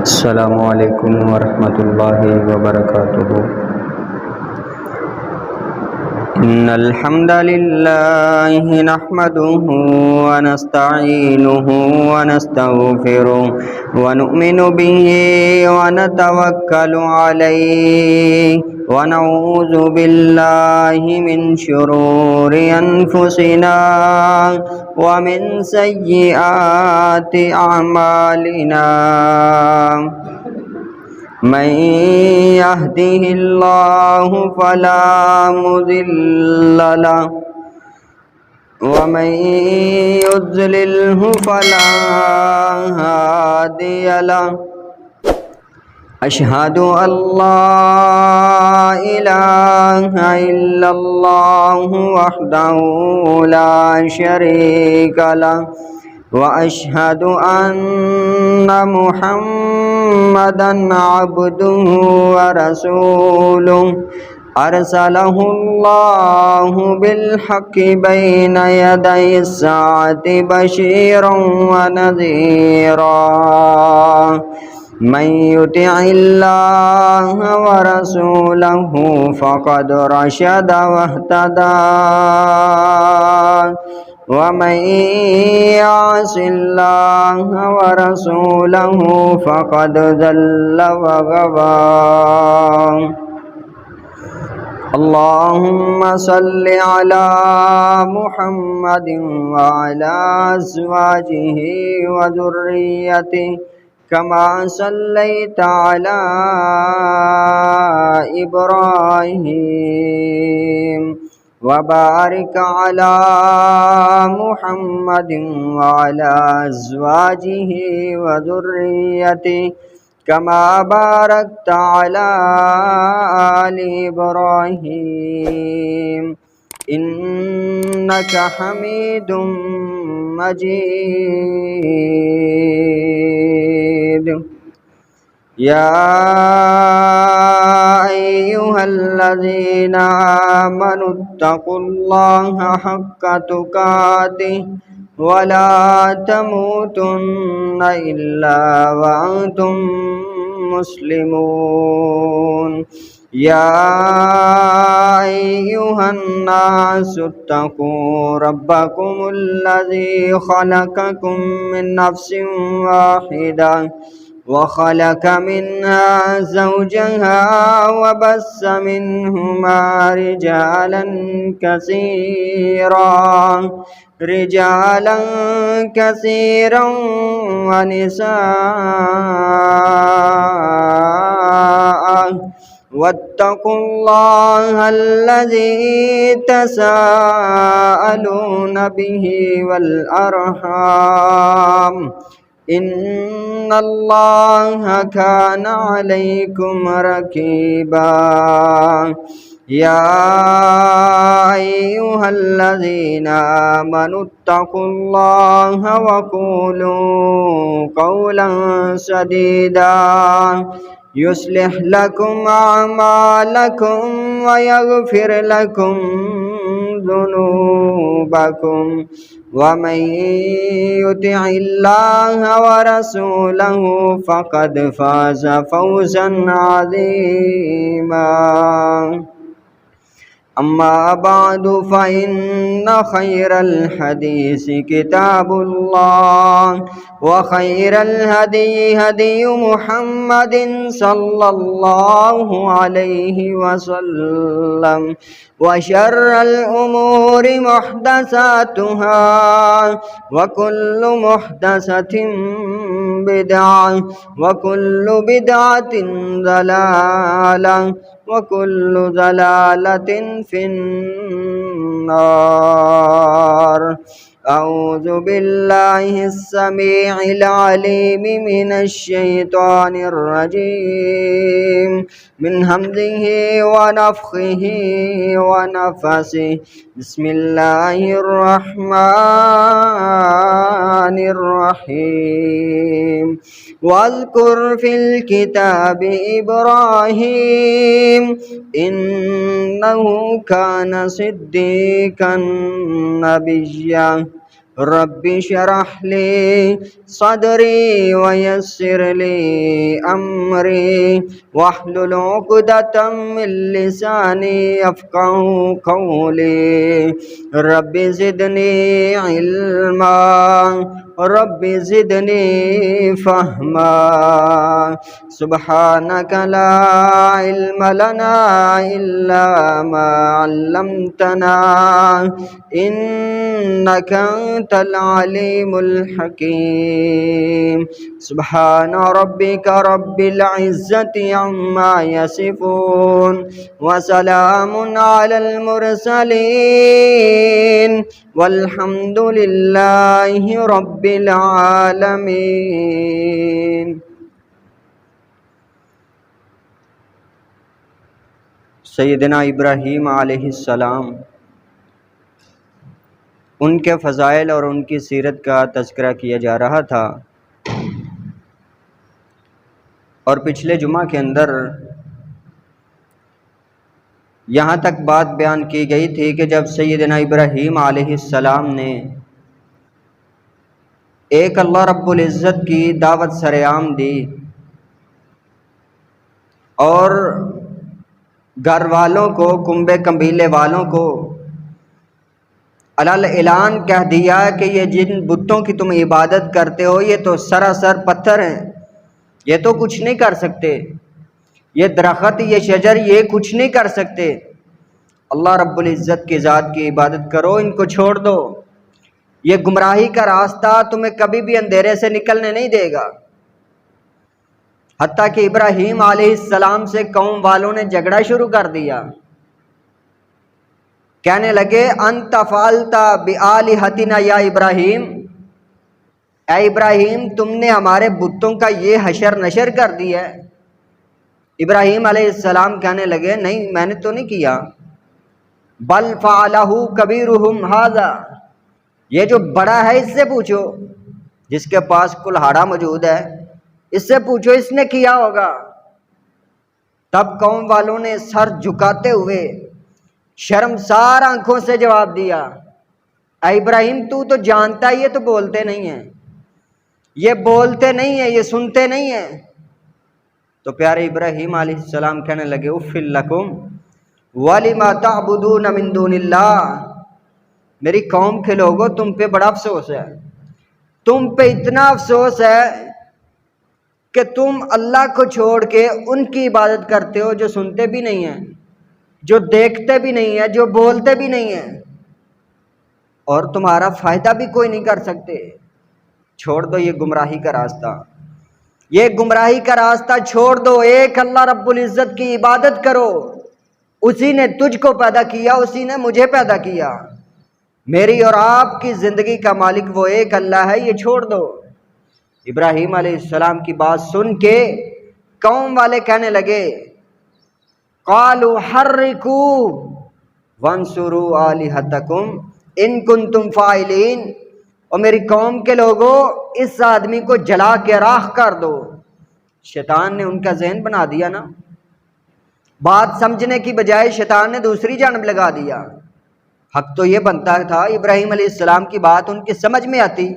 السلام علیکم ورحمۃ اللہ وبرکاتہ۔ ان الحمد للہ نحمده ونستعینه ونستغفره ونؤمن به ونتوکل علیہ ونعوذ باللہ من شرور انفسنا ومن سیئات اعمالنا، من يهده الله فلا مضل له ومن يضلله فلا هادي له، أشهد أن لا إله إلا الله وحده لا شريك له، وأشهد أن محمدًا عبده ورسوله، أرسله الله بالحق بين يدي الساعة بشيرا ونذيرا، من يطع الله ورسوله فقد رشد واهتدى، ومن يعص الله ورسوله فقد ضل وغوى۔ اللهم صل على محمد وعلى أزواجه وذريته كما صليت على إبراهيم، وبارك على محمد وعلى أزواجه وذريته كما باركت على آل إبراهيم إنك حميد مجيد۔ يا أيها الذين آمنوا اتقوا الله حق تقاته ولا تموتن إلا وأنتم مسلمون۔ يا أيها الناس اتقوا ربكم الذي خلقكم من نفس واحدة وخلق منها زوجها وبث منهما رجالا كثيرا ونساء، واتقوا الله الذي تساءلون به والأرحام، إن الله كان عليكم رقيبا۔ يا أيها الذين آمنوا اتقوا الله وقولوا قولا سديدا يصلح لكم أعمالكم ويغفر لكم ذنوبكم، ومن يطع الله ورسوله فقد فاز فوزا عظيما۔ أما بعد فإن خير الحديث كتاب الله، وخير الهدي هدي محمد صلى الله عليه وسلم، وشر الأمور محدثاتها، وكل محدثة بدعة، وكل بدعة ضلالة، وكل ضلالة في النار۔ أعوذ بالله السميع العليم من الشيطان الرجيم، من همزه ونفخه ونفسه، بسم الله الرحمن الرحيم۔ واذكر في الكتاب إبراهيم إنه كان صديقا نبيا، رب اشرح لي صدري ويسر لي أمري واحلل عقدة من لساني يفقهوا قولي رب زدني علما رب زدني فهما سبحانك لا علم لنا إلا ما علمتنا إنك أنت العليم الحكيم سبحان ربك رب العزة عما يصفون وسلام على المرسلين والحمد لله رب العالمين۔ سیدنا ابراہیم علیہ السلام، ان کے فضائل اور ان کی سیرت کا تذکرہ کیا جا رہا تھا، اور پچھلے جمعہ کے اندر یہاں تک بات بیان کی گئی تھی کہ جب سیدنا ابراہیم علیہ السلام نے ایک اللہ رب العزت کی دعوت سرعام دی اور گھر والوں کو، کنبے قبیلے والوں کو علل اعلان کہہ دیا کہ یہ جن بتوں کی تم عبادت کرتے ہو یہ تو سراسر پتھر ہیں، یہ تو کچھ نہیں کر سکتے، یہ درخت، یہ شجر، یہ کچھ نہیں کر سکتے، اللہ رب العزت کی ذات کی عبادت کرو، ان کو چھوڑ دو، یہ گمراہی کا راستہ تمہیں کبھی بھی اندھیرے سے نکلنے نہیں دے گا۔ حتیٰ کہ ابراہیم علیہ السلام سے قوم والوں نے جھگڑا شروع کر دیا، کہنے لگے انت فعلت بآلہتنا یا ابراہیم، اے ابراہیم تم نے ہمارے بتوں کا یہ حشر نشر کر دیا ہے۔ ابراہیم علیہ السلام کہنے لگے نہیں، میں نے تو نہیں کیا، بل فعلہ کبیرہم ھذا، یہ جو بڑا ہے اس سے پوچھو، جس کے پاس کلہاڑا موجود ہے اس سے پوچھو، اس نے کیا ہوگا۔ تب قوم والوں نے سر جھکاتے ہوئے شرمسار آنکھوں سے جواب دیا، اے ابراہیم تو جانتا ہے یہ تو بولتے نہیں ہیں، یہ بولتے نہیں ہیں، یہ سنتے نہیں ہیں۔ تو پیارے ابراہیم علیہ السلام کہنے لگے اف لکم وَلِمَا تَعْبُدُونَ مِن دُونِ اللَّهِ، میری قوم کے لوگوں تم پہ بڑا افسوس ہے، تم پہ اتنا افسوس ہے کہ تم اللہ کو چھوڑ کے ان کی عبادت کرتے ہو جو سنتے بھی نہیں ہیں، جو دیکھتے بھی نہیں ہیں، جو بولتے بھی نہیں ہیں، اور تمہارا فائدہ بھی کوئی نہیں کر سکتے۔ چھوڑ دو یہ گمراہی کا راستہ، یہ گمراہی کا راستہ چھوڑ دو، ایک اللہ رب العزت کی عبادت کرو، اسی نے تجھ کو پیدا کیا، اسی نے مجھے پیدا کیا، میری اور آپ کی زندگی کا مالک وہ ایک اللہ ہے، یہ چھوڑ دو۔ ابراہیم علیہ السلام کی بات سن کے قوم والے کہنے لگے قالوا حرقوا وانصروا آلہتکم ان کنتم فاعلین، اور میری قوم کے لوگوں اس آدمی کو جلا کے راکھ کر دو۔ شیطان نے ان کا ذہن بنا دیا نا، بات سمجھنے کی بجائے شیطان نے دوسری جانب لگا دیا۔ حق تو یہ بنتا تھا ابراہیم علیہ السلام کی بات ان کی سمجھ میں آتی،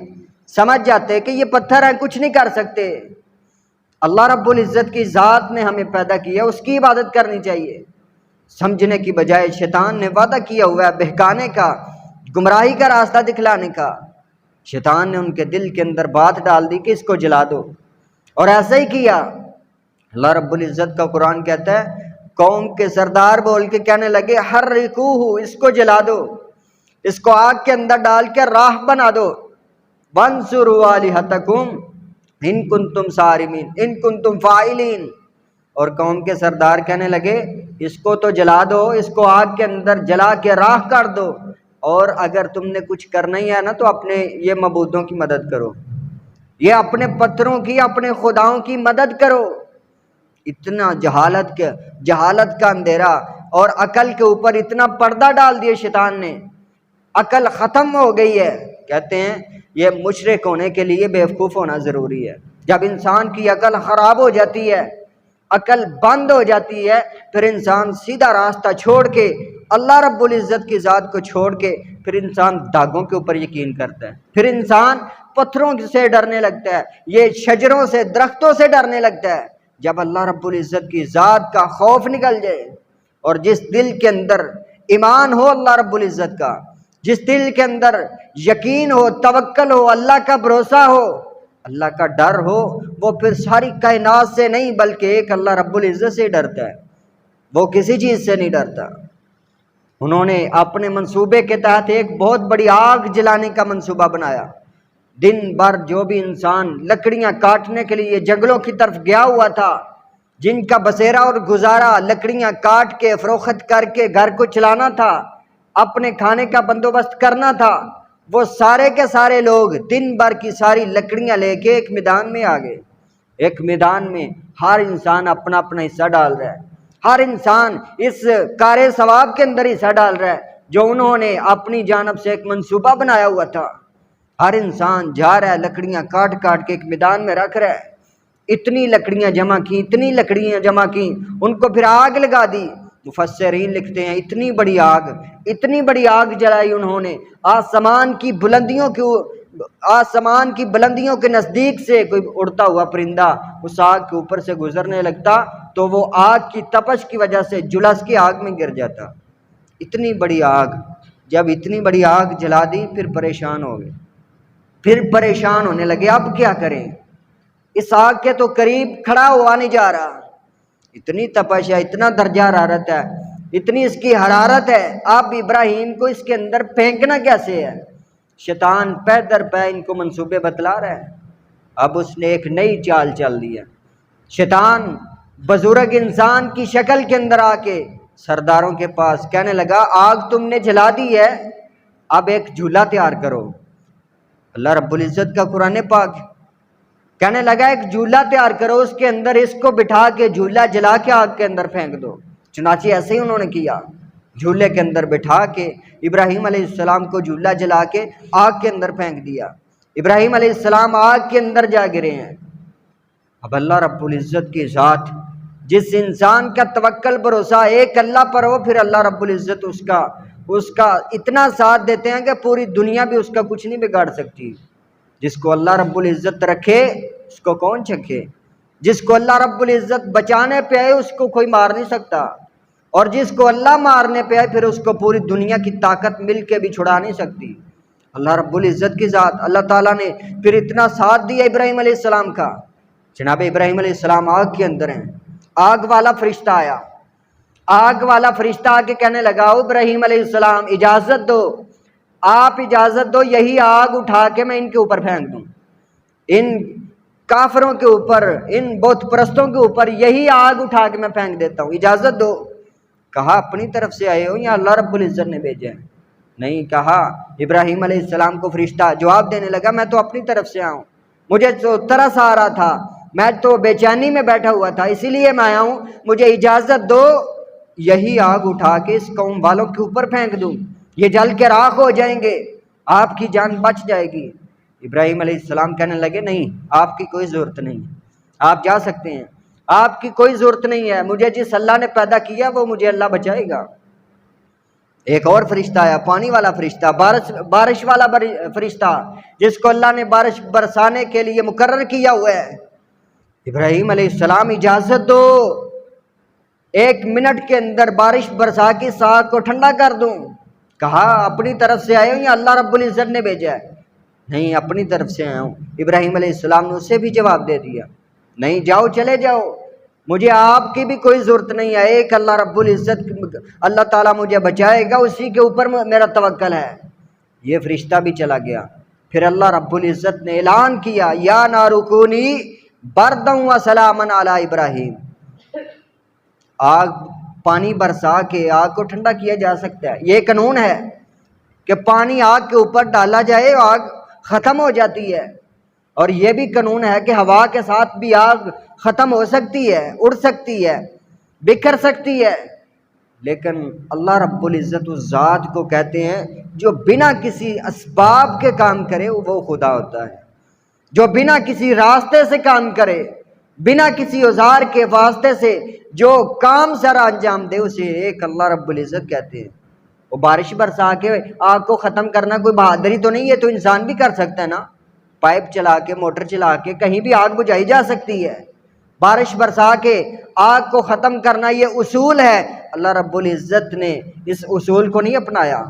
سمجھ جاتے کہ یہ پتھر ہیں کچھ نہیں کر سکتے، اللہ رب العزت کی ذات نے ہمیں پیدا کیا، اس کی عبادت کرنی چاہیے۔ سمجھنے کی بجائے شیطان نے وعدہ کیا ہوا ہے بہکانے کا، گمراہی کا راستہ دکھلانے کا، شیطان نے ان کے دل کے اندر بات ڈال دی کہ اس کو جلا دو، اور ایسا ہی کیا۔ اللہ رب العزت کا قرآن کہتا ہے قوم کے سردار بول کے کہنے لگے حرقوہ، اس کو جلا دو، اس کو آگ کے اندر ڈال کے راہ بنا دو، وانصروا آلہتکم ان کنتم صارمین ان کنتم فاعلین، اور قوم کے سردار کہنے لگے اس کو تو جلا دو، اس کو آگ کے اندر جلا کے راہ کر دو، اور اگر تم نے کچھ کرنا ہی ہے نا تو اپنے یہ معبودوں کی مدد کرو، یہ اپنے پتھروں کی، اپنے خداؤں کی مدد کرو۔ اتنا جہالت کا اندھیرا اور عقل کے اوپر اتنا پردہ ڈال دیا شیطان نے، عقل ختم ہو گئی ہے۔ کہتے ہیں یہ مشرک ہونے کے لیے بیوقوف ہونا ضروری ہے، جب انسان کی عقل خراب ہو جاتی ہے عقل بند ہو جاتی ہے، پھر انسان سیدھا راستہ چھوڑ کے اللہ رب العزت کی ذات کو چھوڑ کے پھر انسان داغوں کے اوپر یقین کرتا ہے، پھر انسان پتھروں سے ڈرنے لگتا ہے، یہ شجروں سے درختوں سے ڈرنے لگتا ہے۔ جب اللہ رب العزت کی ذات کا خوف نکل جائے اور جس دل کے اندر ایمان ہو اللہ رب العزت کا، جس دل کے اندر یقین ہو، توکل ہو، اللہ کا بھروسہ ہو، اللہ کا ڈر ہو، وہ پھر ساری کائنات سے نہیں بلکہ ایک اللہ رب العزت سے ڈرتا ہے، وہ کسی چیز سے نہیں ڈرتا۔ انہوں نے اپنے منصوبے کے تحت ایک بہت بڑی آگ جلانے کا منصوبہ بنایا۔ دن بھر جو بھی انسان لکڑیاں کاٹنے کے لیے جنگلوں کی طرف گیا ہوا تھا، جن کا بسیرا اور گزارا لکڑیاں کاٹ کے فروخت کر کے گھر کو چلانا تھا، اپنے کھانے کا بندوبست کرنا تھا، وہ سارے کے سارے لوگ دن بھر کی ساری لکڑیاں لے کے ایک میدان میں آ گئے۔ ایک میدان میں ہر انسان اپنا اپنا حصہ ڈال رہا ہے، ہر انسان اس کار ثواب کے اندر حصہ ڈال رہا ہے جو انہوں نے اپنی جانب سے ایک منصوبہ بنایا ہوا تھا۔ ہر انسان جا رہا ہے، لکڑیاں کاٹ کاٹ کے ایک میدان میں رکھ رہا ہے۔ اتنی لکڑیاں جمع کی، اتنی لکڑیاں جمع کی، ان کو پھر آگ لگا دی۔ مفسرین لکھتے ہیں اتنی بڑی آگ جلائی انہوں نے، آسمان کی بلندیوں کے نزدیک سے کوئی اڑتا ہوا پرندہ اس آگ کے اوپر سے گزرنے لگتا تو وہ آگ کی تپش کی وجہ سے جھلس کے آگ میں گر جاتا۔ اتنی بڑی آگ، جب اتنی بڑی آگ جلا دی پھر پریشان ہو گئے، پھر پریشان ہونے لگے اب کیا کریں، اس آگ کے تو قریب کھڑا ہوا نہیں جا رہا، اتنی تپش ہے، اتنا درجہ حرارت ہے، اتنی اس کی حرارت ہے، اب ابراہیم کو اس کے اندر پھینکنا کیسے ہے؟ شیطان پے در پے ان کو منصوبے بتلا رہا ہے۔ اب اس نے ایک نئی چال چل دی ہے۔ شیطان بزرگ انسان کی شکل کے اندر آ کے سرداروں کے پاس کہنے لگا آگ تم نے جلا دی ہے، اب ایک جھولا تیار کرو۔ اللہ رب العزت کا قرآن پاک کہنے لگا ایک جھولا تیار کرو، اس کے اندر اس کو بٹھا کے جھولا جلا کے آگ کے اندر پھینک دو۔ چنانچہ ایسے ہی انہوں نے کیا، جھولے کے اندر بٹھا کے ابراہیم علیہ السلام کو جھولا جلا کے آگ کے اندر پھینک دیا۔ ابراہیم علیہ السلام آگ کے اندر جا گرے ہیں۔ اب اللہ رب العزت کی ذات، جس انسان کا توکل بھروسہ ایک اللہ پر ہو، پھر اللہ رب العزت اس کا اتنا ساتھ دیتے ہیں کہ پوری دنیا بھی اس کا کچھ نہیں بگاڑ سکتی۔ جس کو اللہ رب العزت رکھے اس کو کون چکھے، جس کو اللہ رب العزت بچانے پہ آئے اس کو کوئی مار نہیں سکتا، اور جس کو اللہ مارنے پہ آئے پھر اس کو پوری دنیا کی طاقت مل کے بھی چھڑا نہیں سکتی۔ اللہ رب العزت کی ذات، اللہ تعالیٰ نے پھر اتنا ساتھ دیا ابراہیم علیہ السلام کا۔ جناب ابراہیم علیہ السلام آگ کے اندر ہیں، آگ والا فرشتہ آیا، آگ والا فرشتہ آ کے کہنے لگا ابراہیم علیہ السلام اجازت دو، آپ اجازت دو، یہی آگ اٹھا کے میں ان کے اوپر پھینک دوں، ان کافروں کے اوپر، ان بت پرستوں کے اوپر یہی آگ اٹھا کے میں پھینک دیتا ہوں، اجازت دو۔ کہا اپنی طرف سے آئے ہو یا اللہ رب العزت نے بھیجا ہے؟ نہیں، کہا ابراہیم علیہ السلام کو فرشتہ جواب دینے لگا میں تو اپنی طرف سے آؤں، مجھے تو ترس آ رہا تھا، میں تو بے چینی میں بیٹھا ہوا تھا، اسی لیے میں آیا ہوں، مجھے اجازت دو یہی آگ اٹھا کے اس قوم والوں کے اوپر پھینک دوں، یہ جل کے راکھ ہو جائیں گے، آپ کی جان بچ جائے گی۔ ابراہیم علیہ السلام کہنے لگے نہیں، آپ کی کوئی ضرورت نہیں، آپ جا سکتے ہیں، آپ کی کوئی ضرورت نہیں ہے، مجھے جس اللہ نے پیدا کیا وہ مجھے اللہ بچائے گا۔ ایک اور فرشتہ آیا، پانی والا فرشتہ، بارش والا فرشتہ، جس کو اللہ نے بارش برسانے کے لیے مقرر کیا ہوا ہے۔ ابراہیم علیہ السلام اجازت دو، 1 منٹ کے اندر بارش برسا کے ساگ کو ٹھنڈا کر دوں۔ کہا اپنی طرف سے آئے ہو یا اللہ رب العزت نے بھیجا ہے؟ نہیں، اپنی طرف سے آیا ہوں۔ ابراہیم علیہ السلام نے اسے بھی جواب دے دیا، نہیں جاؤ، چلے جاؤ، مجھے آپ کی بھی کوئی ضرورت نہیں ہے، ایک اللہ رب العزت، اللہ تعالیٰ مجھے بچائے گا، اسی کے اوپر میرا توکل ہے۔ یہ فرشتہ بھی چلا گیا۔ پھر اللہ رب العزت نے اعلان کیا یا نار کونی برداً و سلاما علی ابراہیم، آگ پانی برسا کے آگ کو ٹھنڈا کیا جا سکتا ہے، یہ قانون ہے کہ پانی آگ کے اوپر ڈالا جائے آگ ختم ہو جاتی ہے، اور یہ بھی قانون ہے کہ ہوا کے ساتھ بھی آگ ختم ہو سکتی ہے، اڑ سکتی ہے، بکھر سکتی ہے، لیکن اللہ رب العزت اس ذات کو کہتے ہیں جو بنا کسی اسباب کے کام کرے وہ خدا ہوتا ہے، جو بنا کسی راستے سے کام کرے بنا کسی اوزار کے واسطے سے جو کام سر انجام دے اسے ایک اللہ رب العزت کہتے ہیں۔ وہ بارش برسا کے آگ کو ختم کرنا کوئی بہادری تو نہیں ہے، تو انسان بھی کر سکتا ہے نا، پائپ چلا کے موٹر چلا کے کہیں بھی آگ بجھائی جا سکتی ہے۔ بارش برسا کے آگ کو ختم کرنا یہ اصول ہے، اللہ رب العزت نے اس اصول کو نہیں اپنایا۔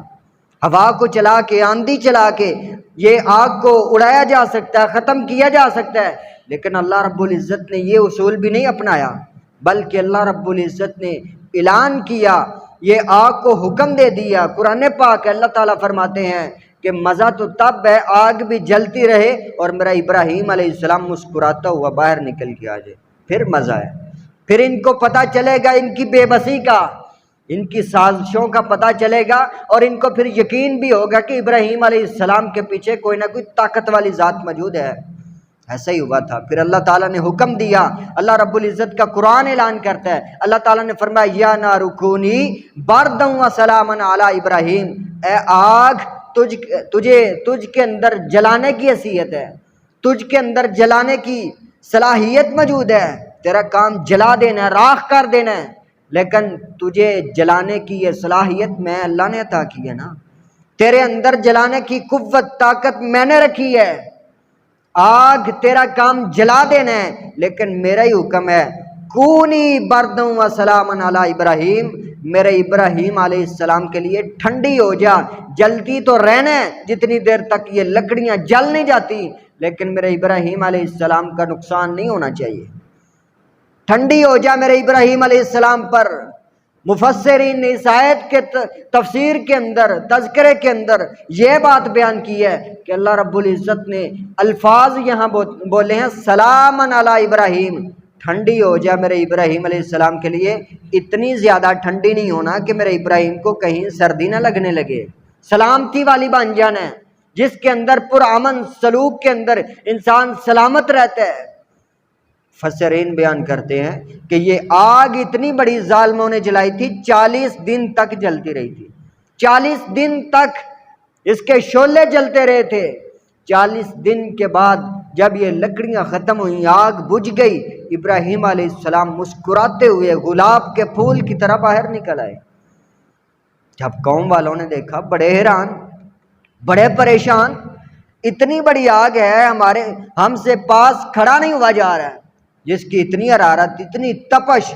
ہوا کو چلا کے، آندھی چلا کے یہ آگ کو اڑایا جا سکتا ہے، ختم کیا جا سکتا ہے، لیکن اللہ رب العزت نے یہ اصول بھی نہیں اپنایا، بلکہ اللہ رب العزت نے اعلان کیا، یہ آگ کو حکم دے دیا۔ قرآن پاک اللہ تعالیٰ فرماتے ہیں کہ مزہ تو تب ہے آگ بھی جلتی رہے اور میرا ابراہیم علیہ السلام مسکراتا ہوا باہر نکل کے آ جائے، پھر مزہ ہے۔ پھر ان کو پتہ چلے گا ان کی بے بسی کا، ان کی سازشوں کا پتہ چلے گا، اور ان کو پھر یقین بھی ہوگا کہ ابراہیم علیہ السلام کے پیچھے کوئی نہ کوئی طاقت والی ذات موجود ہے۔ ایسا ہی ہوا تھا۔ پھر اللہ تعالیٰ نے حکم دیا، اللہ رب العزت کا قرآن اعلان کرتا ہے، اللہ تعالیٰ نے فرمایا یا نار کونی بردًا وسلاما علی ابراہیم، اے آگ تجھ کے اندر جلانے کی حیثیت ہے، تجھ کے اندر جلانے کی صلاحیت موجود ہے، تیرا کام جلا دینا ہے، راکھ کر دینا ہے، لیکن تجھے جلانے کی یہ صلاحیت میں اللہ نے عطا کی ہے نا، تیرے اندر جلانے کی قوت طاقت میں نے رکھی ہے۔ آگ تیرا کام جلا دینا ہے، لیکن میرا ہی حکم ہے کونی بردًا وسلاما علی ابراہیم، میرے ابراہیم علیہ السلام کے لیے ٹھنڈی ہو جا، جلتی تو رہنا ہے جتنی دیر تک یہ لکڑیاں جل نہیں جاتی، لیکن میرے ابراہیم علیہ السلام کا نقصان نہیں ہونا چاہیے، ٹھنڈی ہو جا میرے ابراہیم علیہ السلام پر۔ مفسرین نے اس آیت کے تفسیر کے اندر، تذکرے کے اندر یہ بات بیان کی ہے کہ اللہ رب العزت نے الفاظ یہاں بولے ہیں سلاما علی ابراہیم، ٹھنڈی ہو جا میرے ابراہیم علیہ السلام کے لیے، اتنی زیادہ ٹھنڈی نہیں ہونا کہ میرے ابراہیم کو کہیں سردی نہ لگنے لگے، سلامتی والی بن جانا ہے جس کے اندر پرامن سلوک کے اندر انسان سلامت رہتا ہے۔ مفسرین بیان کرتے ہیں کہ یہ آگ اتنی بڑی ظالموں نے جلائی تھی، 40 دن تک جلتی رہی تھی، 40 دن تک اس کے شعلے جلتے رہے تھے۔ 40 دن کے بعد جب یہ لکڑیاں ختم ہوئیں، آگ بجھ گئی، ابراہیم علیہ السلام مسکراتے ہوئے گلاب کے پھول کی طرح باہر نکل آئے۔ جب قوم والوں نے دیکھا بڑے حیران، بڑے پریشان، اتنی بڑی آگ ہے ہم سے پاس کھڑا نہیں ہوا جا رہا ہے، جس کی اتنی حرارت، اتنی تپش،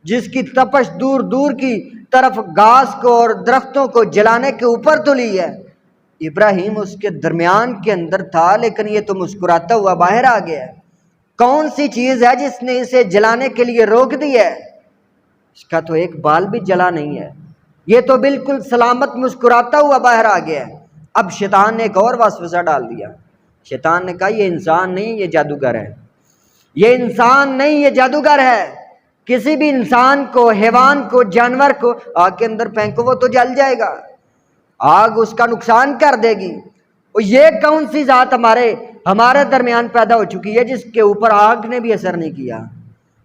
جس کی تپش دور دور کی طرف گھاس کو اور درختوں کو جلانے کے اوپر تلی ہے، ابراہیم اس کے درمیان کے اندر تھا، لیکن یہ تو مسکراتا ہوا باہر آ گیا ہے۔ کون سی چیز ہے جس نے اسے جلانے کے لیے روک دی ہے؟ اس کا تو ایک بال بھی جلا نہیں ہے، یہ تو بالکل سلامت مسکراتا ہوا باہر آ گیا ہے۔ اب شیطان نے ایک اور وسوسہ ڈال دیا، شیطان نے کہا یہ انسان نہیں، یہ جادوگر ہے، یہ انسان نہیں، یہ جادوگر ہے۔ کسی بھی انسان کو، حیوان کو، جانور کو آگ کے اندر پھینکو وہ تو جل جائے گا، آگ اس کا نقصان کر دے گی۔ اور یہ کون سی ذات ہمارے درمیان پیدا ہو چکی ہے جس کے اوپر آگ نے بھی اثر نہیں کیا؟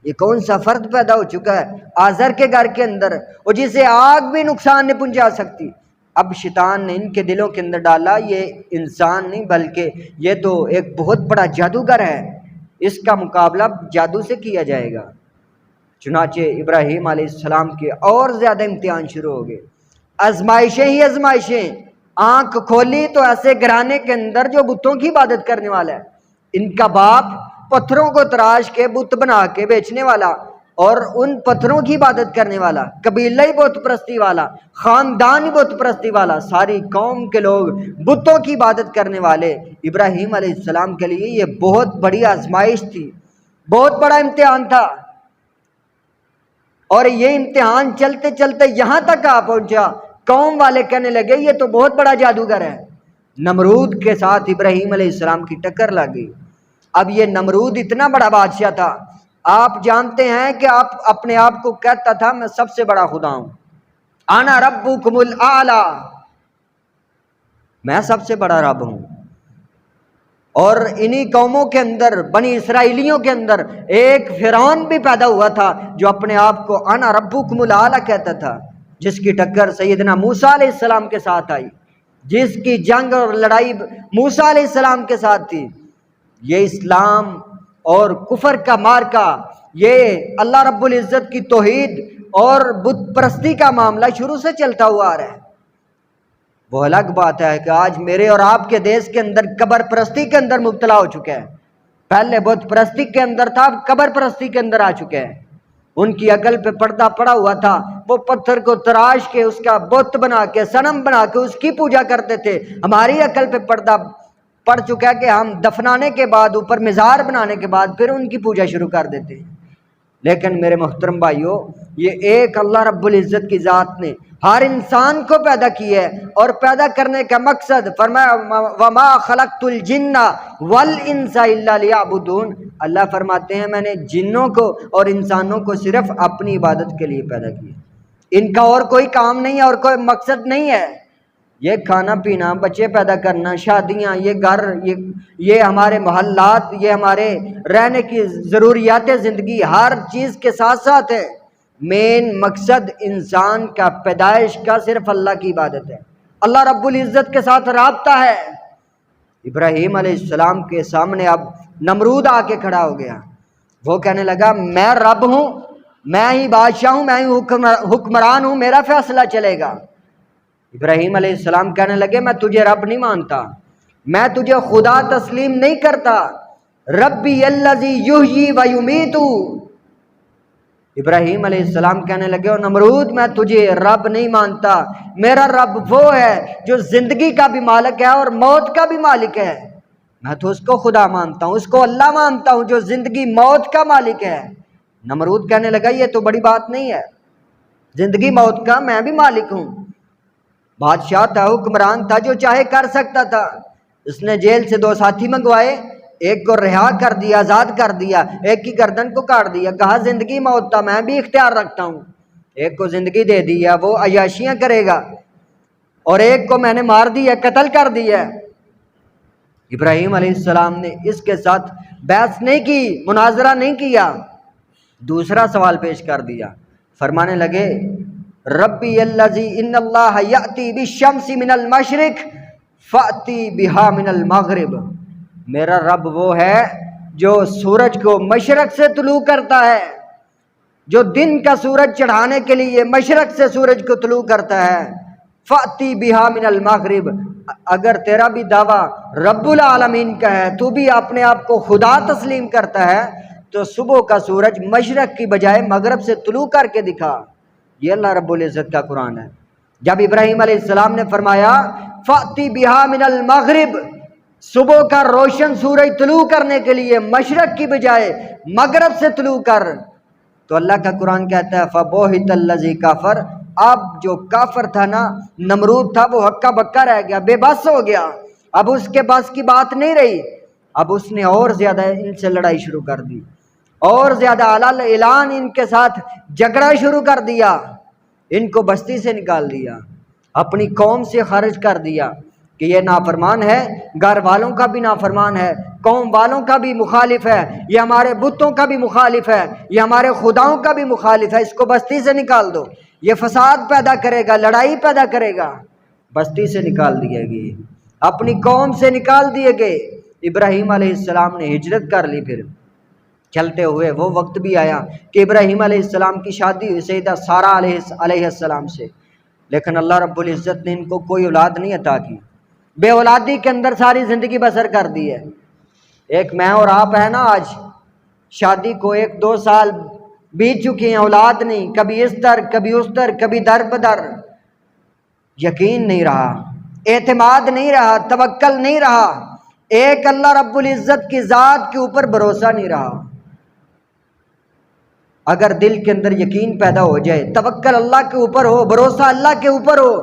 یہ کون سا فرد پیدا ہو چکا ہے آزر کے گھر کے اندر، اور جسے آگ بھی نقصان نہیں پہنچا سکتی؟ اب شیطان نے ان کے دلوں کے اندر ڈالا یہ انسان نہیں بلکہ یہ تو ایک بہت بڑا جادوگر ہے، اس کا مقابلہ جادو سے کیا جائے گا۔ چنانچہ ابراہیم علیہ السلام کے اور زیادہ امتحان شروع ہو گئے، آزمائشیں ہی آزمائشیں۔ آنکھ کھولی تو ایسے گھرانے کے اندر جو بتوں کی عبادت کرنے والا ہے، ان کا باپ پتھروں کو تراش کے بت بنا کے بیچنے والا اور ان پتھروں کی عبادت کرنے والا، قبیلہ ہی بت پرستی والا، خاندان ہی بت پرستی والا، ساری قوم کے لوگ بتوں کی عبادت کرنے والے۔ ابراہیم علیہ السلام کے لیے یہ بہت بڑی آزمائش تھی، بہت بڑا امتحان تھا، اور یہ امتحان چلتے چلتے یہاں تک آ پہنچا، قوم والے کہنے لگے یہ تو بہت بڑا جادوگر ہے۔ نمرود کے ساتھ ابراہیم علیہ السلام کی ٹکر لگ گئی۔ اب یہ نمرود اتنا بڑا بادشاہ تھا، آپ جانتے ہیں کہ آپ اپنے آپ کو کہتا تھا میں سب سے بڑا خدا ہوں، انا ربکم الاعلی، میں سب سے بڑا رب ہوں۔ اور انہی قوموں کے اندر، بنی اسرائیلیوں کے اندر ایک فرعون بھی پیدا ہوا تھا جو اپنے آپ کو انا ربکم الاعلی کہتا تھا، جس کی ٹکر سیدنا موسیٰ علیہ السلام کے ساتھ آئی، جس کی جنگ اور لڑائی موسیٰ علیہ السلام کے ساتھ تھی۔ یہ اسلام اور کفر کا مارکا، یہ اللہ رب العزت کی توحید اور بت پرستی کا معاملہ شروع سے چلتا ہوا آ رہا ہے۔ وہ الگ بات ہے کہ آج میرے اور آپ کے دیش کے اندر قبر پرستی کے اندر مبتلا ہو چکے ہیں۔ پہلے بت پرستی کے اندر تھا، اب قبر پرستی کے اندر آ چکے ہیں۔ ان کی عقل پہ پردہ پڑا ہوا تھا، وہ پتھر کو تراش کے اس کا بت بنا کے صنم بنا کے اس کی پوجا کرتے تھے۔ ہماری عقل پہ پردہ پڑ چکا ہے کہ ہم دفنانے کے بعد اوپر مزار بنانے کے بعد پھر ان کی پوجا شروع کر دیتے ہیں۔ لیکن میرے محترم بھائیوں، یہ ایک اللہ رب العزت کی ذات نے ہر انسان کو پیدا کیا ہے، اور پیدا کرنے کا مقصد فرمایا وما خلقت الجن والانس الا لیعبدون۔ اللہ فرماتے ہیں میں نے جنوں کو اور انسانوں کو صرف اپنی عبادت کے لیے پیدا کیا، ان کا اور کوئی کام نہیں ہے اور کوئی مقصد نہیں ہے۔ یہ کھانا پینا، بچے پیدا کرنا، شادیاں، یہ گھر، یہ ہمارے محلات، یہ ہمارے رہنے کی ضروریات زندگی، ہر چیز کے ساتھ ساتھ ہے مین مقصد انسان کا پیدائش کا صرف اللہ کی عبادت ہے، اللہ رب العزت کے ساتھ رابطہ ہے۔ ابراہیم علیہ السلام کے سامنے اب نمرود آ کے کھڑا ہو گیا، وہ کہنے لگا میں رب ہوں، میں ہی بادشاہ ہوں، میں ہی حکمران ہوں، میرا فیصلہ چلے گا۔ ابراہیم علیہ السلام کہنے لگے میں تجھے رب نہیں مانتا، میں تجھے خدا تسلیم نہیں کرتا، ربی الذی یحیی و یمیت۔ ابراہیم علیہ السلام کہنے لگے اور نمرود میں تجھے رب نہیں مانتا، میرا رب وہ ہے جو زندگی کا بھی مالک ہے اور موت کا بھی مالک ہے، میں تو اس کو خدا مانتا ہوں، اس کو اللہ مانتا ہوں جو زندگی موت کا مالک ہے۔ نمرود کہنے لگا یہ تو بڑی بات نہیں ہے، زندگی موت کا میں بھی مالک ہوں۔ بادشاہ تھا، حکمران تھا، جو چاہے کر سکتا تھا۔ اس نے جیل سے 2 ساتھی منگوائے، ایک کو رہا کر دیا، آزاد کر دیا، ایک کی گردن کو کاٹ دیا، کہا زندگی موت کا میں بھی اختیار رکھتا ہوں۔ ایک کو زندگی دے دیا، وہ عیاشیاں کرے گا، اور ایک کو میں نے مار دیا، قتل کر دیا۔ ابراہیم علیہ السلام نے اس کے ساتھ بحث نہیں کی، مناظرہ نہیں کیا، دوسرا سوال پیش کر دیا، فرمانے لگے ربی الذی ان اللہ یأتی بالشمس من المشرق فأتی بہا من المغرب۔ میرا رب وہ ہے جو سورج کو مشرق سے طلوع کرتا ہے، جو دن کا سورج چڑھانے کے لیے مشرق سے سورج کو طلوع کرتا ہے۔ فأتی بہا من المغرب، اگر تیرا بھی دعویٰ رب العالمین کا ہے، تو بھی اپنے آپ کو خدا تسلیم کرتا ہے، تو صبح کا سورج مشرق کی بجائے مغرب سے طلوع کر کے دکھا۔ یہ اللہ رب العزت کا قرآن ہے۔ جب ابراہیم علیہ السلام نے فرمایا فأتی بہا من المغرب، صبح کا روشن سورج طلوع کرنے کے لیے مشرق کی بجائے مغرب سے طلوع کر، تو اللہ کا قرآن کہتا ہے فبہت الذی کفر، اب جو کافر تھا نا، نمرود تھا، وہ ہکا بکا رہ گیا، بے بس ہو گیا، اب اس کے بس کی بات نہیں رہی۔ اب اس نے اور زیادہ ان سے لڑائی شروع کر دی، اور زیادہ اعلان ان کے ساتھ جھگڑا شروع کر دیا، ان کو بستی سے نکال دیا، اپنی قوم سے خارج کر دیا کہ یہ نافرمان ہے، گھر والوں کا بھی نافرمان ہے، قوم والوں کا بھی مخالف ہے، یہ ہمارے بتوں کا بھی مخالف ہے، یہ ہمارے خداؤں کا بھی مخالف ہے، اس کو بستی سے نکال دو، یہ فساد پیدا کرے گا، لڑائی پیدا کرے گا۔ بستی سے نکال دیے گئے، اپنی قوم سے نکال دیے گئے۔ ابراہیم علیہ السلام نے ہجرت کر لی، پھر چلتے ہوئے وہ وقت بھی آیا کہ ابراہیم علیہ السلام کی شادی ہوئی سیدہ سارہ علیہ السلام سے، لیکن اللہ رب العزت نے ان کو کوئی اولاد نہیں عطا کی، بے اولادی کے اندر ساری زندگی بسر کر دی ہے۔ ایک میں اور آپ ہے نا، آج شادی کو 1-2 سال بیت چکی ہیں، اولاد نہیں، کبھی اس در کبھی اس در، کبھی در بدر، یقین نہیں رہا، اعتماد نہیں رہا، توکل نہیں رہا، ایک اللہ رب العزت کی ذات کے اوپر بھروسہ نہیں رہا۔ اگر دل کے اندر یقین پیدا ہو جائے، توکل اللہ کے اوپر ہو، بھروسہ اللہ کے اوپر ہو،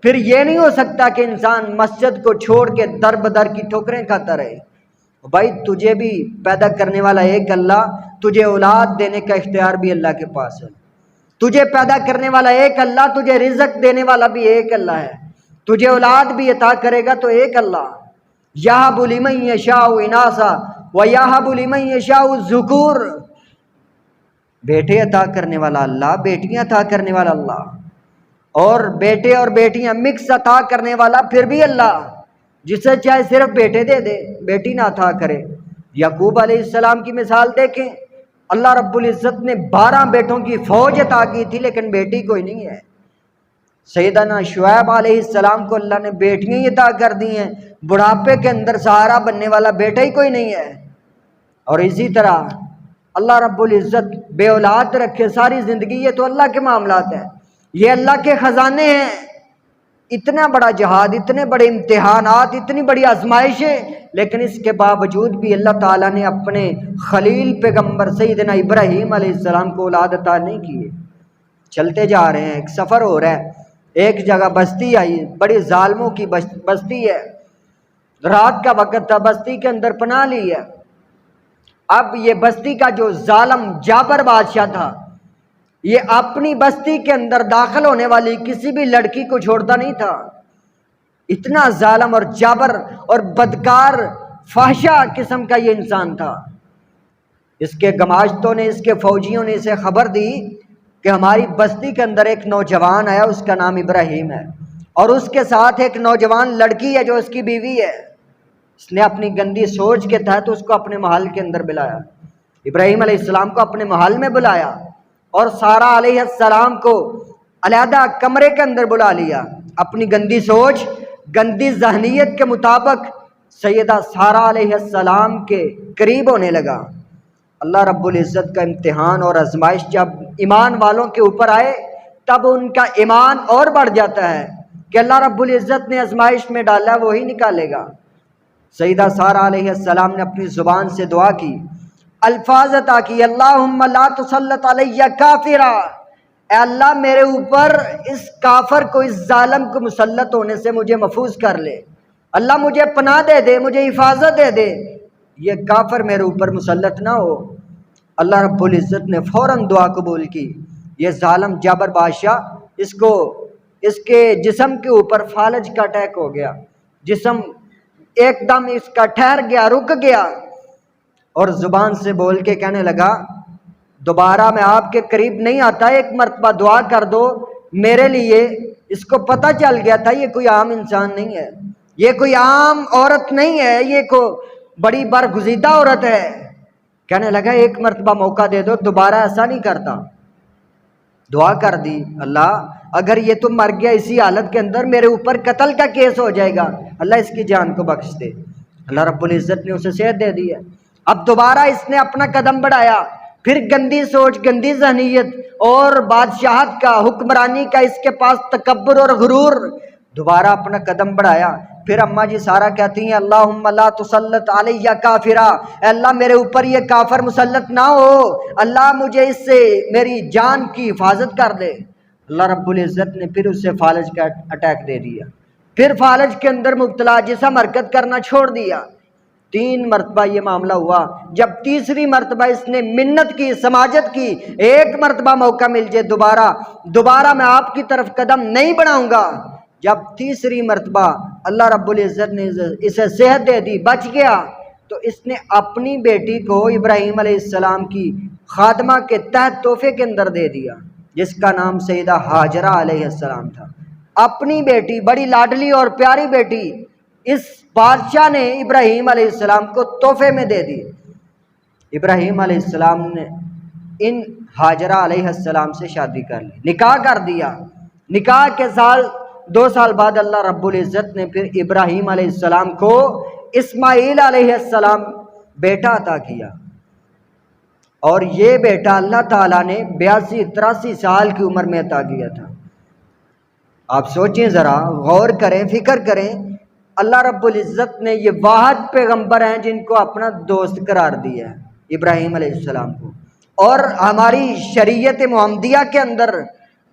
پھر یہ نہیں ہو سکتا کہ انسان مسجد کو چھوڑ کے در بدر کی ٹھوکریں کھاتا رہے۔ بھائی تجھے بھی پیدا کرنے والا ایک اللہ، تجھے اولاد دینے کا اختیار بھی اللہ کے پاس ہے، تجھے پیدا کرنے والا ایک اللہ، تجھے رزق دینے والا بھی ایک اللہ ہے، تجھے اولاد بھی عطا کرے گا تو ایک اللہ۔ یہب لمن یشاء اناثا ویہب لمن یشاء الذکور، بیٹے عطا کرنے والا اللہ، بیٹیاں عطا کرنے والا اللہ، اور بیٹے اور بیٹیاں مکس عطا کرنے والا پھر بھی اللہ، جسے چاہے صرف بیٹے دے دے، بیٹی نہ عطا کرے۔ یعقوب علیہ السلام کی مثال دیکھیں، اللہ رب العزت نے 12 بیٹوں کی فوج عطا کی تھی لیکن بیٹی کوئی نہیں ہے۔ سیدنا شعیب علیہ السلام کو اللہ نے بیٹیاں ہی عطا کر دی ہیں، بڑھاپے کے اندر سہارا بننے والا بیٹا ہی کوئی نہیں ہے۔ اور اسی طرح اللہ رب العزت بے اولاد رکھے ساری زندگی، یہ تو اللہ کے معاملات ہیں، یہ اللہ کے خزانے ہیں۔ اتنا بڑا جہاد، اتنے بڑے امتحانات، اتنی بڑی آزمائشیں، لیکن اس کے باوجود بھی اللہ تعالیٰ نے اپنے خلیل پیغمبر سیدنا ابراہیم علیہ السلام کو اولاد عطا نہیں کی۔ چلتے جا رہے ہیں، ایک سفر ہو رہا ہے، ایک جگہ بستی آئی، بڑی ظالموں کی بستی ہے، رات کا وقت تھا، بستی کے اندر پناہ لی ہے۔ اب یہ بستی کا جو ظالم جابر بادشاہ تھا، یہ اپنی بستی کے اندر داخل ہونے والی کسی بھی لڑکی کو چھوڑتا نہیں تھا۔ اتنا ظالم اور جابر اور بدکار فحشہ قسم کا یہ انسان تھا۔ اس کے گماشتوں نے، اس کے فوجیوں نے اسے خبر دی کہ ہماری بستی کے اندر ایک نوجوان آیا، اس کا نام ابراہیم ہے، اور اس کے ساتھ ایک نوجوان لڑکی ہے جو اس کی بیوی ہے۔ اس نے اپنی گندی سوچ کے تحت اس کو اپنے محل کے اندر بلایا، ابراہیم علیہ السلام کو اپنے محل میں بلایا، اور سارہ علیہ السلام کو علیحدہ کمرے کے اندر بلا لیا۔ اپنی گندی سوچ، گندی ذہنیت کے مطابق سیدہ سارہ علیہ السلام کے قریب ہونے لگا۔ اللہ رب العزت کا امتحان اور آزمائش جب ایمان والوں کے اوپر آئے تب ان کا ایمان اور بڑھ جاتا ہے کہ اللہ رب العزت نے آزمائش میں ڈالا وہی نکالے گا۔ سیدہ سارہ علیہ السلام نے اپنی زبان سے دعا کی، الفاظ عطا کی، اللہم لا تسلط علیہ کافرا، اے اللہ میرے اوپر اس کافر کو، اس ظالم کو مسلط ہونے سے مجھے محفوظ کر لے، اللہ مجھے پناہ دے دے، مجھے حفاظت دے دے، یہ کافر میرے اوپر مسلط نہ ہو۔ اللہ رب العزت نے فوراً دعا قبول کی۔ یہ ظالم جابر بادشاہ، اس کے جسم کے اوپر فالج کا اٹیک ہو گیا، جسم ایک دم اس کا ٹھہر گیا، رک گیا، اور زبان سے بول کے کہنے لگا، دوبارہ میں آپ کے قریب نہیں آتا، ایک مرتبہ دعا کر دو میرے لیے۔ اس کو پتہ چل گیا تھا یہ کوئی عام انسان نہیں ہے، یہ کوئی عام عورت نہیں ہے، یہ کوئی بڑی برگزیدہ عورت ہے۔ کہنے لگا ایک مرتبہ موقع دے دو، دوبارہ ایسا نہیں کرتا۔ دعا کر دی، اللہ اگر یہ تو مر گیا اسی حالت کے اندر، میرے اوپر قتل کا کیس ہو جائے گا، اللہ اس کی جان کو بخش دے۔ اللہ رب العزت نے اسے صحت دے دی ہے۔ اب دوبارہ اس نے اپنا قدم بڑھایا، پھر گندی سوچ، گندی ذہنیت اور بادشاہت کا، حکمرانی کا اس کے پاس تکبر اور غرور، دوبارہ اپنا قدم بڑھایا۔ پھر اماں جی سارہ کہتی ہیں، اللہم لا تسلط علیہ کافرا، اے اللہ میرے اوپر یہ کافر مسلط نہ ہو، اللہ مجھے اس سے میری جان کی حفاظت کر دے۔ اللہ رب العزت نے پھر اسے فالج کا اٹیک دے دیا، پھر فالج کے اندر مبتلا، جسم حرکت کرنا چھوڑ دیا۔ 3 مرتبہ یہ معاملہ ہوا۔ جب تیسری مرتبہ اس نے منت کی، سماجت کی، ایک مرتبہ موقع مل جائے دوبارہ میں آپ کی طرف قدم نہیں بڑھاؤں گا۔ جب تیسری مرتبہ اللہ رب العزت نے اسے صحت دے دی، بچ گیا، تو اس نے اپنی بیٹی کو ابراہیم علیہ السلام کی خادمہ کے تحت تحفے کے اندر دے دیا، جس کا نام سیدہ ہاجرہ علیہ السلام تھا۔ اپنی بیٹی، بڑی لاڈلی اور پیاری بیٹی، اس بادشاہ نے ابراہیم علیہ السلام کو تحفے میں دے دی۔ ابراہیم علیہ السلام نے ان ہاجرہ علیہ السلام سے شادی کر لی، نکاح کر دیا۔ نکاح کے 2 سال بعد اللہ رب العزت نے پھر ابراہیم علیہ السلام کو اسماعیل علیہ السلام بیٹا عطا کیا، اور یہ بیٹا اللہ تعالیٰ نے 82-83 سال کی عمر میں عطا کیا تھا۔ آپ سوچیں ذرا، غور کریں، فکر کریں، اللہ رب العزت نے یہ واحد پیغمبر ہیں جن کو اپنا دوست قرار دیا ہے، ابراہیم علیہ السلام کو۔ اور ہماری شریعت محمدیہ کے اندر،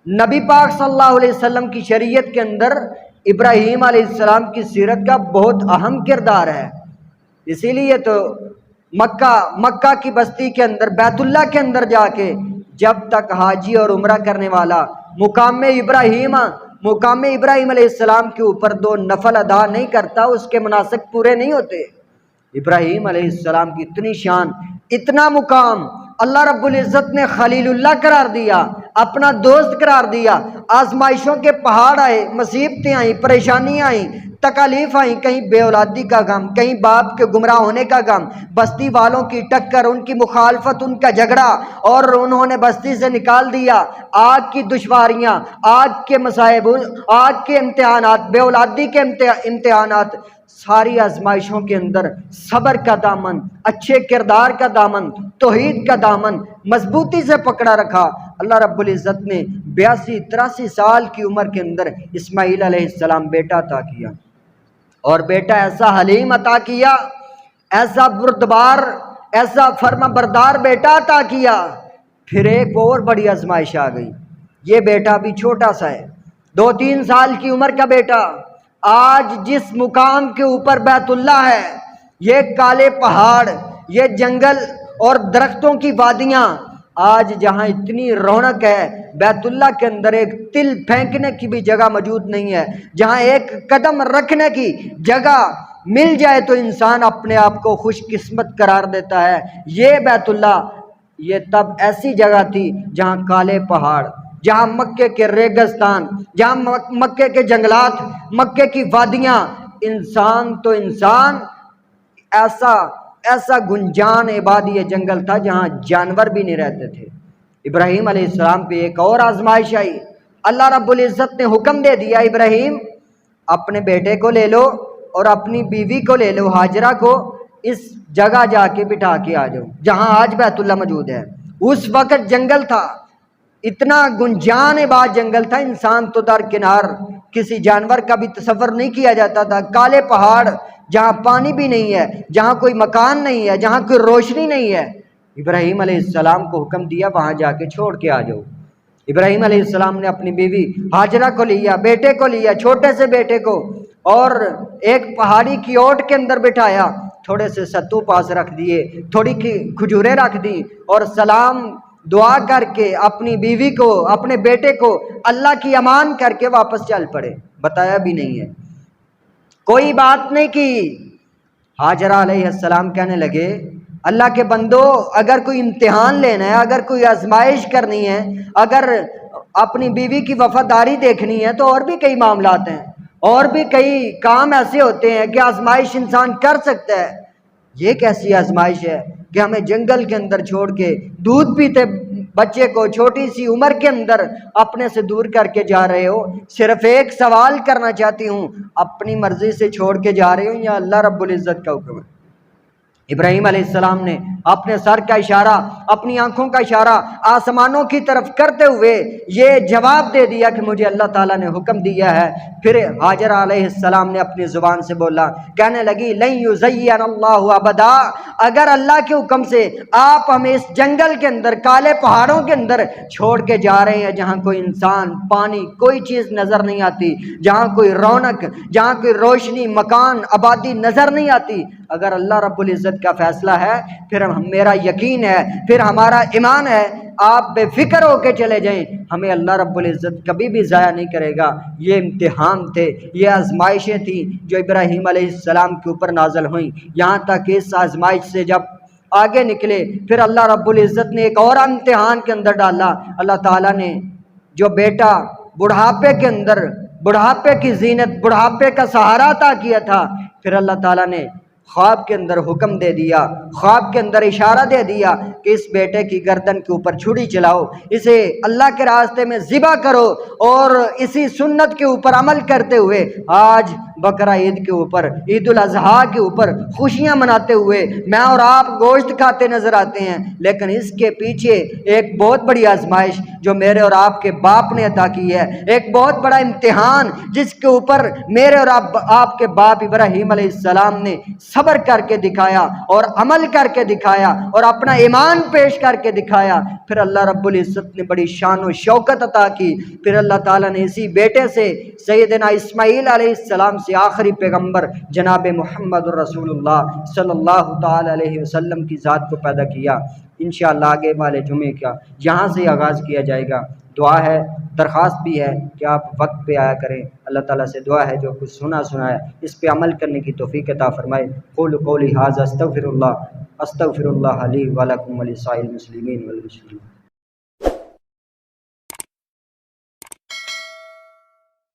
نبی پاک صلی اللہ علیہ وسلم کی شریعت کے اندر ابراہیم علیہ السلام کی سیرت کا بہت اہم کردار ہے۔ اسی لیے تو مکہ کی بستی کے اندر، بیت اللہ کے اندر جا کے جب تک حاجی اور عمرہ کرنے والا مقام ابراہیم علیہ السلام کے اوپر 2 نفل ادا نہیں کرتا، اس کے مناسک پورے نہیں ہوتے۔ ابراہیم علیہ السلام کی اتنی شان، اتنا مقام، اللہ رب العزت نے خلیل اللہ قرار دیا، اپنا دوست قرار دیا۔ آزمائشوں کے پہاڑ آئے، مصیبتیں آئیں، پریشانیاں آئیں، تکالیف آئیں، کہیں بے اولادی کا غم، کہیں باپ کے گمراہ ہونے کا غم، بستی والوں کی ٹکر، ان کی مخالفت، ان کا جھگڑا، اور انہوں نے بستی سے نکال دیا۔ آگ کی دشواریاں، آگ کے مصائب، آگ کے امتحانات، بے اولادی کے امتحانات، ساری آزمائشوں کے اندر صبر کا دامن، اچھے کردار کا دامن، توحید کا دامن مضبوطی سے پکڑا رکھا۔ اللہ رب العزت نے 82-83 سال کی عمر کے اندر اسماعیل علیہ السلام بیٹا عطا کیا، اور بیٹا ایسا حلیم عطا کیا، ایسا بردبار، ایسا فرما بردار بیٹا عطا کیا۔ پھر ایک اور بڑی آزمائش آ گئی۔ یہ بیٹا بھی چھوٹا سا ہے، 2-3 سال کی عمر کا بیٹا، آج جس مقام کے اوپر بیت اللہ ہے، یہ کالے پہاڑ، یہ جنگل اور درختوں کی وادیاں، آج جہاں اتنی رونق ہے، بیت اللہ کے اندر ایک تل پھینکنے کی بھی جگہ موجود نہیں ہے، جہاں ایک قدم رکھنے کی جگہ مل جائے تو انسان اپنے آپ کو خوش قسمت قرار دیتا ہے۔ یہ بیت اللہ، یہ تب ایسی جگہ تھی جہاں کالے پہاڑ، جہاں مکے کے ریگستان، جہاں مکے کے جنگلات، مکے کی وادیاں، انسان تو انسان، ایسا گنجان عبادی جنگل تھا جہاں جانور بھی نہیں رہتے تھے۔ ابراہیم علیہ السلام پہ ایک اور آزمائش آئی۔ اللہ رب العزت نے حکم دے دیا، ابراہیم اپنے بیٹے کو لے لو اور اپنی بیوی کو لے لو، ہاجرہ کو، اس جگہ جا کے بٹھا کے آ جاؤ جہاں آج بیت اللہ موجود ہے۔ اس وقت جنگل تھا، اتنا گنجان عباد جنگل تھا، انسان تو درکنار، کسی جانور کا بھی تصور نہیں کیا جاتا تھا۔ کالے پہاڑ، جہاں پانی بھی نہیں ہے، جہاں کوئی مکان نہیں ہے، جہاں کوئی روشنی نہیں ہے۔ ابراہیم علیہ السلام کو حکم دیا وہاں جا کے چھوڑ کے آ جاؤ۔ ابراہیم علیہ السلام نے اپنی بیوی ہاجرہ کو لیا، بیٹے کو لیا، چھوٹے سے بیٹے کو، اور ایک پہاڑی کی اوٹ کے اندر بٹھایا، تھوڑے سے ستو پاس رکھ دیے، تھوڑی کی کھجوریں رکھ دی، اور سلام دعا کر کے اپنی بیوی کو، اپنے بیٹے کو اللہ کی امان کر کے واپس چل پڑے۔ بتایا بھی نہیں ہے، کوئی بات نہیں کی۔ ہاجرہ علیہ السلام کہنے لگے، اللہ کے بندو، اگر کوئی امتحان لینا ہے، اگر کوئی آزمائش کرنی ہے، اگر اپنی بیوی کی وفاداری دیکھنی ہے تو اور بھی کئی معاملات ہیں، اور بھی کئی کام ایسے ہوتے ہیں کہ آزمائش انسان کر سکتا ہے۔ یہ کیسی آزمائش ہے کہ ہمیں جنگل کے اندر چھوڑ کے، دودھ پیتے بچے کو چھوٹی سی عمر کے اندر اپنے سے دور کر کے جا رہے ہو؟ صرف ایک سوال کرنا چاہتی ہوں، اپنی مرضی سے چھوڑ کے جا رہے ہو یا اللہ رب العزت کا حکم ہے؟ ابراہیم علیہ السلام نے اپنے سر کا اشارہ، اپنی آنکھوں کا اشارہ آسمانوں کی طرف کرتے ہوئے یہ جواب دے دیا کہ مجھے اللہ تعالیٰ نے حکم دیا ہے۔ پھر ہاجرہ علیہ السلام نے اپنی زبان سے بولا، کہنے لگی، لن یزین اللہ ابدا، اگر اللہ کے حکم سے آپ ہمیں اس جنگل کے اندر، کالے پہاڑوں کے اندر چھوڑ کے جا رہے ہیں، جہاں کوئی انسان، پانی، کوئی چیز نظر نہیں آتی، جہاں کوئی رونق، جہاں کوئی روشنی، مکان، آبادی نظر نہیں آتی، اگر اللہ رب العزت کا فیصلہ ہے، پھر میرا یقین ہے، پھر ہمارا ایمان ہے، آپ بے فکر ہو کے چلے جائیں، ہمیں اللہ رب العزت کبھی بھی ضائع نہیں کرے گا۔ یہ امتحان تھے، یہ آزمائشیں تھیں جو ابراہیم علیہ السلام کے اوپر نازل ہوئیں، یہاں تک کہ اس آزمائش سے جب آگے نکلے، پھر اللہ رب العزت نے ایک اور امتحان کے اندر ڈالا۔ اللہ تعالیٰ نے جو بیٹا بڑھاپے کے اندر، بڑھاپے کی زینت، بڑھاپے کا سہارا عطا کیا تھا، پھر اللہ تعالیٰ نے خواب کے اندر حکم دے دیا، خواب کے اندر اشارہ دے دیا کہ اس بیٹے کی گردن کے اوپر چھری چلاؤ، اسے اللہ کے راستے میں ذبح کرو، اور اسی سنت کے اوپر عمل کرتے ہوئے آج بقرہ عید کے اوپر، عید الاضحیٰ کے اوپر خوشیاں مناتے ہوئے میں اور آپ گوشت کھاتے نظر آتے ہیں، لیکن اس کے پیچھے ایک بہت بڑی آزمائش جو میرے اور آپ کے باپ نے عطا کی ہے، ایک بہت بڑا امتحان جس کے اوپر میرے اور آپ کے باپ ابراہیم علیہ السلام نے صبر کر کے دکھایا اور عمل کر کے دکھایا اور اپنا ایمان پیش کر کے دکھایا، پھر اللہ رب العزت نے بڑی شان و شوکت عطا کی۔ پھر اللہ تعالیٰ نے اسی بیٹے سے سیدنا اسماعیل علیہ السلام سے آخری پیغمبر جناب محمد رسول اللہ صلی اللہ تعالی علیہ وسلم کی ذات کو پیدا کیا۔ انشاءاللہ آگے والے جمعے کا یہاں سے آغاز کیا جائے گا۔ دعا ہے، درخواست بھی ہے کہ آپ وقت پہ آیا کریں۔ اللہ تعالیٰ سے دعا ہے جو کچھ سنا ہے اس پہ عمل کرنے کی توفیق عطا فرمائے۔ قولوا قولی ھذا استغفر اللہ لی ولکم ولسائر المسلمین والمسلمات۔